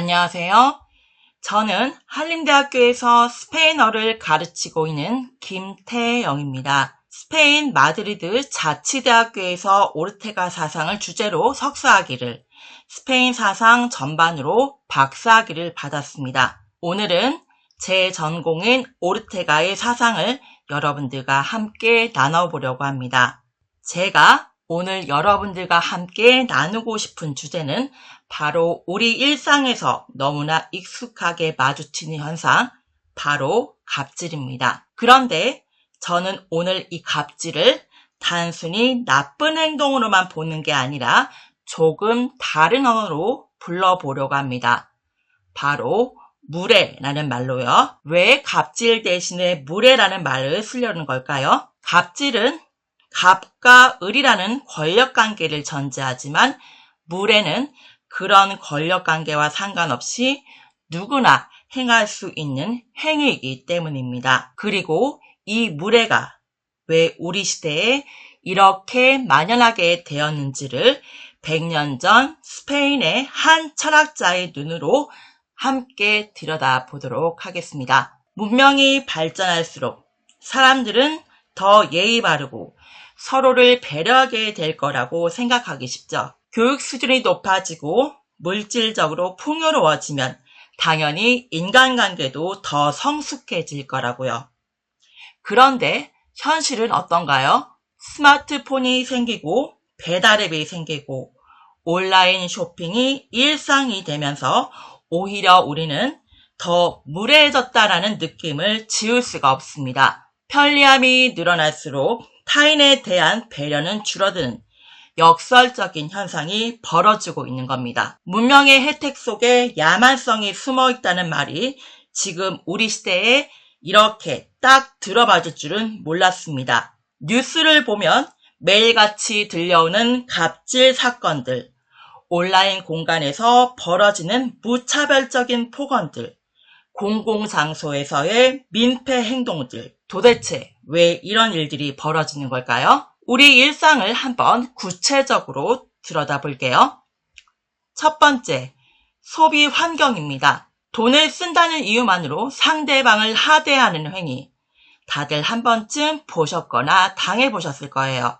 안녕하세요. 저는 한림대학교에서 스페인어를 가르치고 있는 김태영입니다. 스페인 마드리드 자치대학교에서 오르테가 사상을 주제로 석사학위를, 스페인 사상 전반으로 박사학위를 받았습니다. 오늘은 제 전공인 오르테가의 사상을 여러분들과 함께 나눠보려고 합니다. 제가 오늘 여러분들과 함께 나누고 싶은 주제는 바로 우리 일상에서 너무나 익숙하게 마주치는 현상, 바로 갑질입니다. 그런데 저는 오늘 이 갑질을 단순히 나쁜 행동으로만 보는 게 아니라 조금 다른 언어로 불러보려고 합니다. 바로 무례라는 말로요. 왜 갑질 대신에 무례라는 말을 쓰려는 걸까요? 갑질은 갑과 을이라는 권력관계를 전제하지만 무례는 그런 권력관계와 상관없이 누구나 행할 수 있는 행위이기 때문입니다. 그리고 이 무례가 왜 우리 시대에 이렇게 만연하게 되었는지를 100년 전 스페인의 한 철학자의 눈으로 함께 들여다보도록 하겠습니다. 문명이 발전할수록 사람들은 더 예의 바르고 서로를 배려하게 될 거라고 생각하기 쉽죠. 교육 수준이 높아지고 물질적으로 풍요로워지면 당연히 인간관계도 더 성숙해질 거라고요. 그런데 현실은 어떤가요? 스마트폰이 생기고 배달앱이 생기고 온라인 쇼핑이 일상이 되면서 오히려 우리는 더 무례해졌다라는 느낌을 지울 수가 없습니다. 편리함이 늘어날수록 타인에 대한 배려는 줄어드는 역설적인 현상이 벌어지고 있는 겁니다. 문명의 혜택 속에 야만성이 숨어 있다는 말이 지금 우리 시대에 이렇게 딱 들어맞을 줄은 몰랐습니다. 뉴스를 보면 매일같이 들려오는 갑질 사건들, 온라인 공간에서 벌어지는 무차별적인 폭언들, 공공장소에서의 민폐 행동들, 도대체 왜 이런 일들이 벌어지는 걸까요? 우리 일상을 한번 구체적으로 들여다볼게요. 첫 번째, 소비 환경입니다. 돈을 쓴다는 이유만으로 상대방을 하대하는 행위. 다들 한 번쯤 보셨거나 당해보셨을 거예요.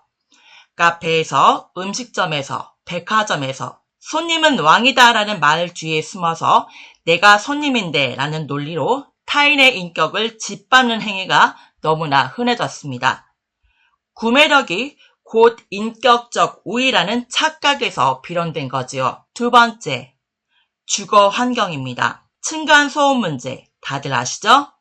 카페에서, 음식점에서, 백화점에서 손님은 왕이다라는 말 뒤에 숨어서 내가 손님인데 라는 논리로 타인의 인격을 짓밟는 행위가 너무나 흔해졌습니다. 구매력이 곧 인격적 우위라는 착각에서 비롯된 거지요. 두 번째, 주거 환경입니다. 층간소음 문제 다들 아시죠?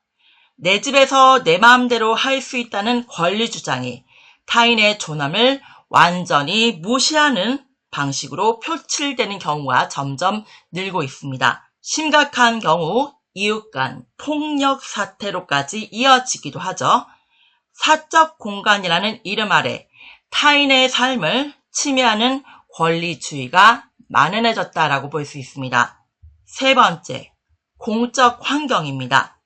내 집에서 내 마음대로 할 수 있다는 권리 주장이 타인의 존엄을 완전히 무시하는 방식으로 표출되는 경우가 점점 늘고 있습니다. 심각한 경우 이웃 간 폭력 사태로까지 이어지기도 하죠. 사적 공간이라는 이름 아래 타인의 삶을 침해하는 권리주의가 만연해졌다라고 볼 수 있습니다. 세 번째, 공적 환경입니다.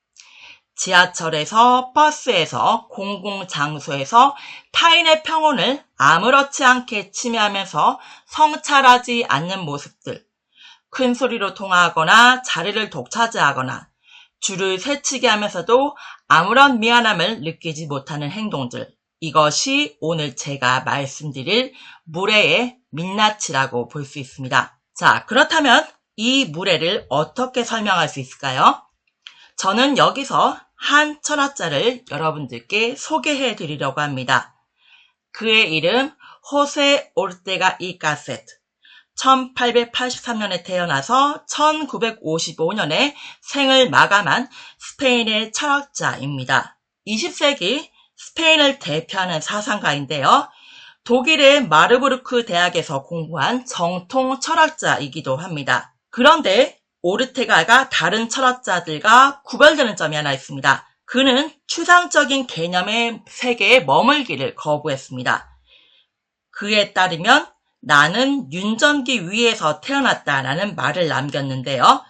지하철에서, 버스에서, 공공장소에서 타인의 평온을 아무렇지 않게 침해하면서 성찰하지 않는 모습들, 큰 소리로 통화하거나 자리를 독차지하거나 줄을 새치게 하면서도 아무런 미안함을 느끼지 못하는 행동들, 이것이 오늘 제가 말씀드릴 무례의 민낯이라고 볼 수 있습니다. 자, 그렇다면 이 무례를 어떻게 설명할 수 있을까요? 저는 여기서 한 철학자를 여러분들께 소개해 드리려고 합니다. 그의 이름 호세 오르테가 이 가세트. 1883년에 태어나서 1955년에 생을 마감한 스페인의 철학자입니다. 20세기 스페인을 대표하는 사상가인데요. 독일의 마르부르크 대학에서 공부한 정통 철학자이기도 합니다. 그런데 오르테가가 다른 철학자들과 구별되는 점이 하나 있습니다. 그는 추상적인 개념의 세계에 머물기를 거부했습니다. 그에 따르면 나는 윤전기 위에서 태어났다라는 말을 남겼는데요.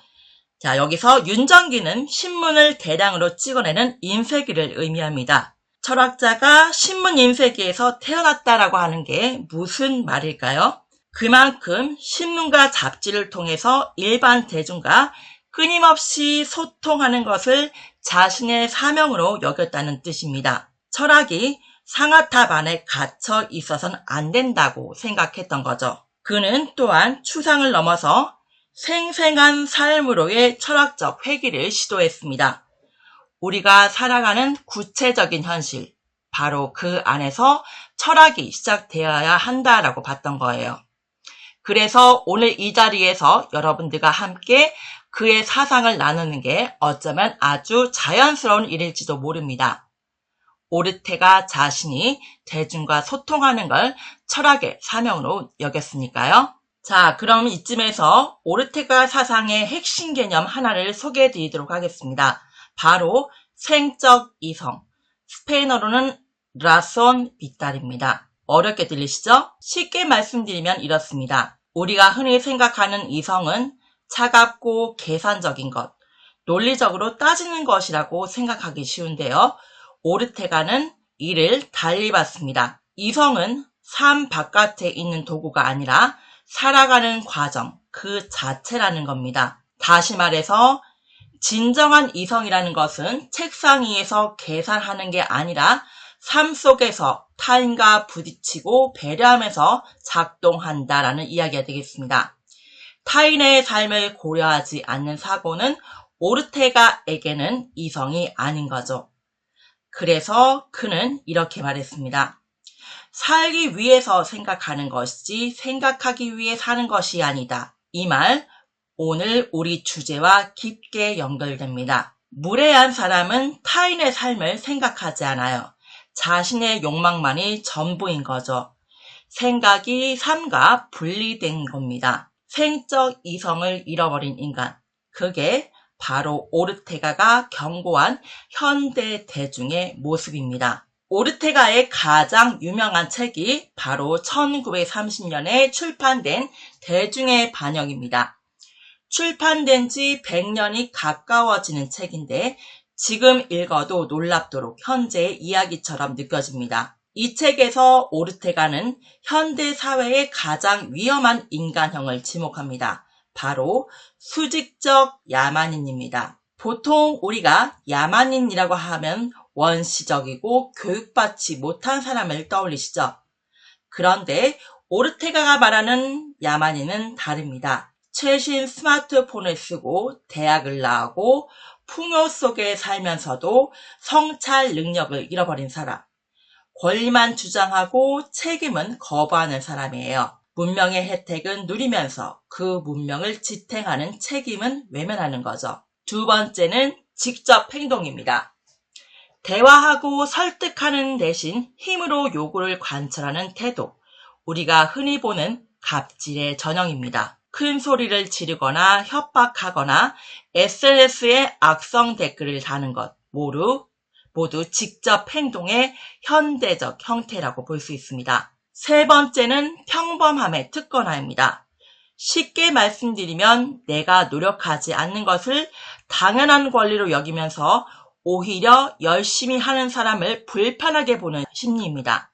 자, 여기서 윤전기는 신문을 대량으로 찍어내는 인쇄기를 의미합니다. 철학자가 신문 인쇄기에서 태어났다라고 하는 게 무슨 말일까요? 그만큼 신문과 잡지를 통해서 일반 대중과 끊임없이 소통하는 것을 자신의 사명으로 여겼다는 뜻입니다. 철학이 상아탑 안에 갇혀 있어서는 안 된다고 생각했던 거죠. 그는 또한 추상을 넘어서 생생한 삶으로의 철학적 회귀를 시도했습니다. 우리가 살아가는 구체적인 현실, 바로 그 안에서 철학이 시작되어야 한다라고 봤던 거예요. 그래서 오늘 이 자리에서 여러분들과 함께 그의 사상을 나누는 게 어쩌면 아주 자연스러운 일일지도 모릅니다. 오르테가 자신이 대중과 소통하는 걸 철학의 사명으로 여겼으니까요. 자, 그럼 이쯤에서 오르테가 사상의 핵심 개념 하나를 소개해 드리도록 하겠습니다. 바로 생적 이성, 스페인어로는 라손 비탈입니다. 어렵게 들리시죠? 쉽게 말씀드리면 이렇습니다. 우리가 흔히 생각하는 이성은 차갑고 계산적인 것, 논리적으로 따지는 것이라고 생각하기 쉬운데요. 오르테가는 이를 달리 봤습니다. 이성은 삶 바깥에 있는 도구가 아니라 살아가는 과정 그 자체라는 겁니다. 다시 말해서 진정한 이성이라는 것은 책상 위에서 계산하는 게 아니라 삶 속에서 타인과 부딪히고 배려하면서 작동한다라는 이야기가 되겠습니다. 타인의 삶을 고려하지 않는 사고는 오르테가에게는 이성이 아닌 거죠. 그래서 그는 이렇게 말했습니다. 살기 위해서 생각하는 것이지 생각하기 위해 사는 것이 아니다. 이 말 오늘 우리 주제와 깊게 연결됩니다. 무례한 사람은 타인의 삶을 생각하지 않아요. 자신의 욕망만이 전부인 거죠. 생각이 삶과 분리된 겁니다. 생적 이성을 잃어버린 인간. 그게 바로 오르테가가 경고한 현대 대중의 모습입니다. 오르테가의 가장 유명한 책이 바로 1930년에 출판된 대중의 반역입니다. 출판된 지 100년이 가까워지는 책인데 지금 읽어도 놀랍도록 현재의 이야기처럼 느껴집니다. 이 책에서 오르테가는 현대 사회의 가장 위험한 인간형을 지목합니다. 바로 수직적 야만인입니다. 보통 우리가 야만인이라고 하면 원시적이고 교육받지 못한 사람을 떠올리시죠? 그런데 오르테가가 말하는 야만인은 다릅니다. 최신 스마트폰을 쓰고 대학을 나오고 풍요 속에 살면서도 성찰 능력을 잃어버린 사람, 권리만 주장하고 책임은 거부하는 사람이에요. 문명의 혜택은 누리면서 그 문명을 지탱하는 책임은 외면하는 거죠. 두 번째는 직접 행동입니다. 대화하고 설득하는 대신 힘으로 요구를 관철하는 태도, 우리가 흔히 보는 갑질의 전형입니다. 큰 소리를 지르거나 협박하거나 SNS에 악성 댓글을 다는 것, 모두 직접 행동의 현대적 형태라고 볼 수 있습니다. 세 번째는 평범함의 특권화입니다. 쉽게 말씀드리면 내가 노력하지 않는 것을 당연한 권리로 여기면서 오히려 열심히 하는 사람을 불편하게 보는 심리입니다.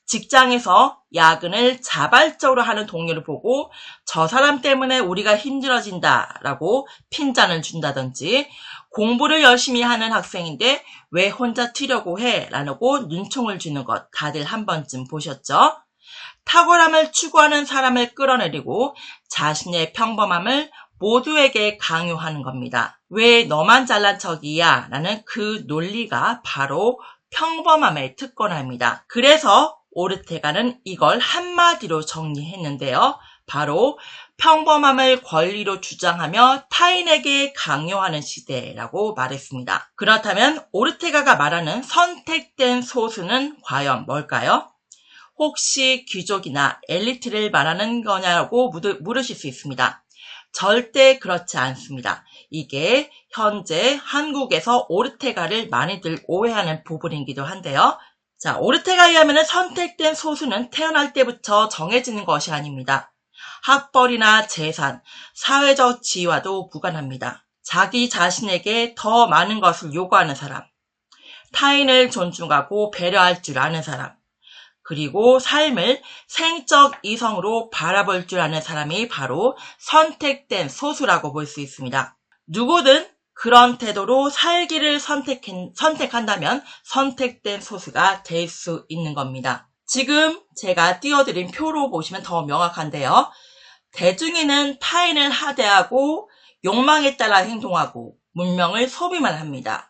직장에서 야근을 자발적으로 하는 동료를 보고 저 사람 때문에 우리가 힘들어진다라고 핀잔을 준다든지, 공부를 열심히 하는 학생인데 왜 혼자 튀려고 해? 라고 눈총을 주는 것 다들 한 번쯤 보셨죠? 탁월함을 추구하는 사람을 끌어내리고 자신의 평범함을 모두에게 강요하는 겁니다. 왜 너만 잘난 척이야? 라는 그 논리가 바로 평범함의 특권화입니다. 그래서 오르테가는 이걸 한마디로 정리했는데요. 바로 평범함을 권리로 주장하며 타인에게 강요하는 시대라고 말했습니다. 그렇다면 오르테가가 말하는 선택된 소수는 과연 뭘까요? 혹시 귀족이나 엘리트를 말하는 거냐고 물으실 수 있습니다. 절대 그렇지 않습니다. 이게 현재 한국에서 오르테가를 많이들 오해하는 부분이기도 한데요. 자, 오르테가에 의하면 선택된 소수는 태어날 때부터 정해지는 것이 아닙니다. 학벌이나 재산, 사회적 지위와도 무관합니다. 자기 자신에게 더 많은 것을 요구하는 사람, 타인을 존중하고 배려할 줄 아는 사람, 그리고 삶을 생적 이성으로 바라볼 줄 아는 사람이 바로 선택된 소수라고 볼 수 있습니다. 누구든 그런 태도로 살기를 선택한다면 선택된 소수가 될 수 있는 겁니다. 지금 제가 띄워드린 표로 보시면 더 명확한데요. 대중인은 타인을 하대하고 욕망에 따라 행동하고 문명을 소비만 합니다.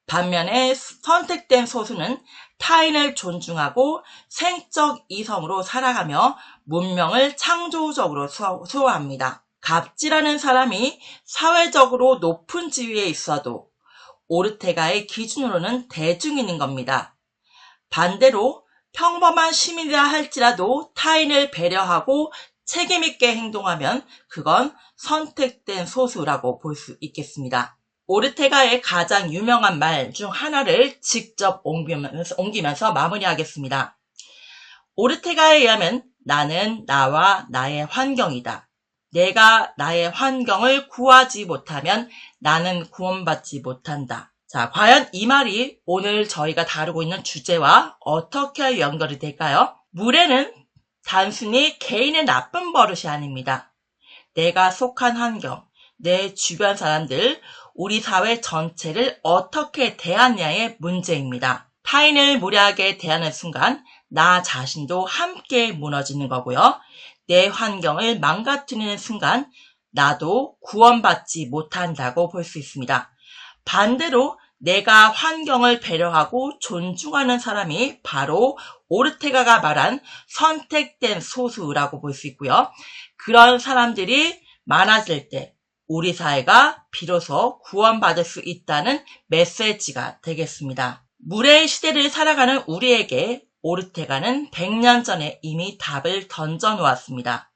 반면에 선택된 소수는 타인을 존중하고 생적 이성으로 살아가며 문명을 창조적으로 수호합니다. 갑질하는 사람이 사회적으로 높은 지위에 있어도 오르테가의 기준으로는 대중인인 겁니다. 반대로 평범한 시민이라 할지라도 타인을 배려하고 책임있게 행동하면 그건 선택된 소수라고 볼 수 있겠습니다. 오르테가의 가장 유명한 말 중 하나를 직접 옮기면서 마무리하겠습니다. 오르테가에 의하면 나는 나와 나의 환경이다. 내가 나의 환경을 구하지 못하면 나는 구원받지 못한다. 자, 과연 이 말이 오늘 저희가 다루고 있는 주제와 어떻게 연결이 될까요? 무례는 단순히 개인의 나쁜 버릇이 아닙니다. 내가 속한 환경, 내 주변 사람들, 우리 사회 전체를 어떻게 대하느냐의 문제입니다. 타인을 무례하게 대하는 순간 나 자신도 함께 무너지는 거고요. 내 환경을 망가뜨리는 순간 나도 구원받지 못한다고 볼 수 있습니다. 반대로 내가 환경을 배려하고 존중하는 사람이 바로 오르테가가 말한 선택된 소수라고 볼 수 있고요. 그런 사람들이 많아질 때 우리 사회가 비로소 구원받을 수 있다는 메시지가 되겠습니다. 무례의 시대를 살아가는 우리에게 오르테가는 100년 전에 이미 답을 던져놓았습니다.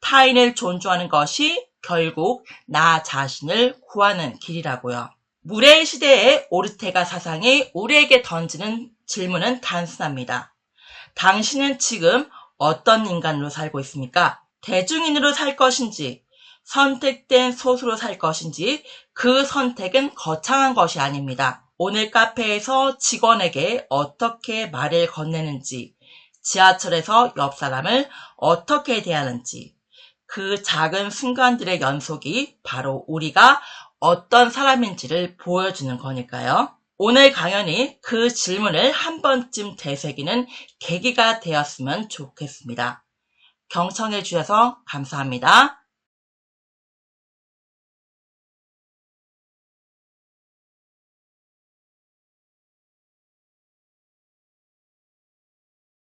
타인을 존중하는 것이 결국 나 자신을 구하는 길이라고요. 무례의 시대의 오르테가 사상이 우리에게 던지는 질문은 단순합니다. 당신은 지금 어떤 인간으로 살고 있습니까? 대중인으로 살 것인지, 선택된 소수로 살 것인지 그 선택은 거창한 것이 아닙니다. 오늘 카페에서 직원에게 어떻게 말을 건네는지, 지하철에서 옆 사람을 어떻게 대하는지, 그 작은 순간들의 연속이 바로 우리가 어떤 사람인지를 보여주는 거니까요. 오늘 강연이 그 질문을 한 번쯤 되새기는 계기가 되었으면 좋겠습니다. 경청해 주셔서 감사합니다.